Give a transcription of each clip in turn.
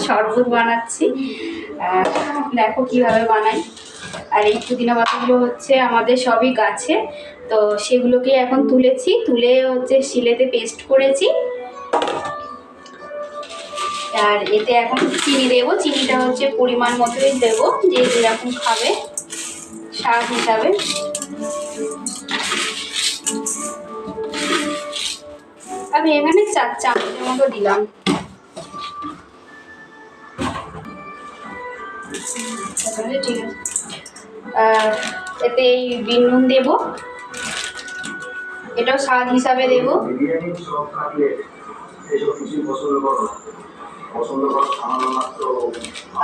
শরবত বানাচ্ছি, দেখো কিভাবে বানাই। আর এই পুদিনা পাতাগুলো হচ্ছে আমাদের সবই গাছে, তো সেগুলোকে এখন তুলেছি, তুলে হচ্ছে শিলেতে পেস্ট করেছি। আর এতে এখন চিনি দেবো, চিনিটা হচ্ছে পরিমাণ মতোই দেবো, যে যেরকম খাবে স্বাদ হিসাবে। আমি এখানে 4 চামচের মতো দিলাম। ঠিক আছে, এতে এই বিন নুন দেবো, এটাও স্বাদ হিসাবে দেবো।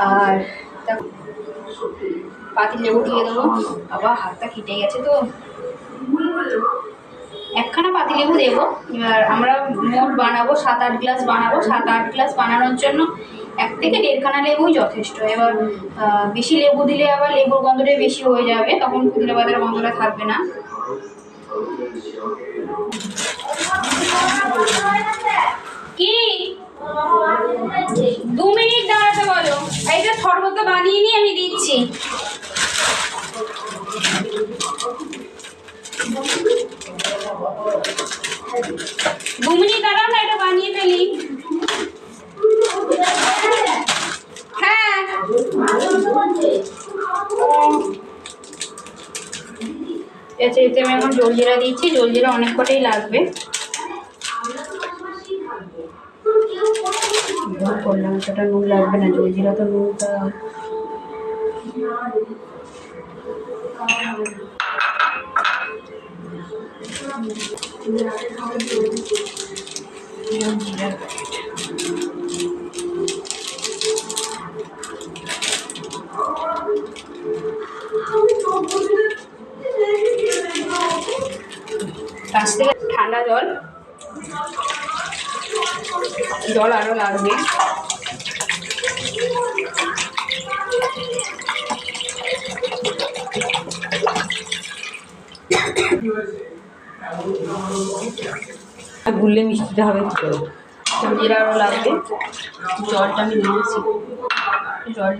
আর পাতিলেবু দিয়ে দেবো। আবার হাতটা কেটে গেছে তো, একখানা পাতিলেবু দেবো। এবার আমরা মোট বানাবো 7-8 গ্লাস বানাবো। 7-8 গ্লাস বানানোর জন্য 1 থেকে 1.5 খানা লেবুই যথেষ্ট। এবার বেশি লেবু দিলে আবার লেবুর গন্ধটাই বেশি হয়ে যাবে, তখন পুদিনা পাতার গন্ধটা থাকবে না। কি 2 মিনিট দাঁড়াতে বলো, এইটা শরবতটা বানিয়ে নিয়ে আমি দিচ্ছি। দু মিনিট দাঁড়াও না, এটা বানিয়ে ফেলি। হ্যাঁ এতে আমি এখন জলজিরা দিচ্ছি। জলজিরা অনেক কটাই লাগবে। করলাম সেটা নুন লাগবে না, জলজিরা তো নুনটা কাছ থেকে ঠান্ডা জল আরো লাগবে। গুললে মিষ্টিটা হবে, জলজিরা আরো লাগবে। জলটা আমি দিয়েছি, জল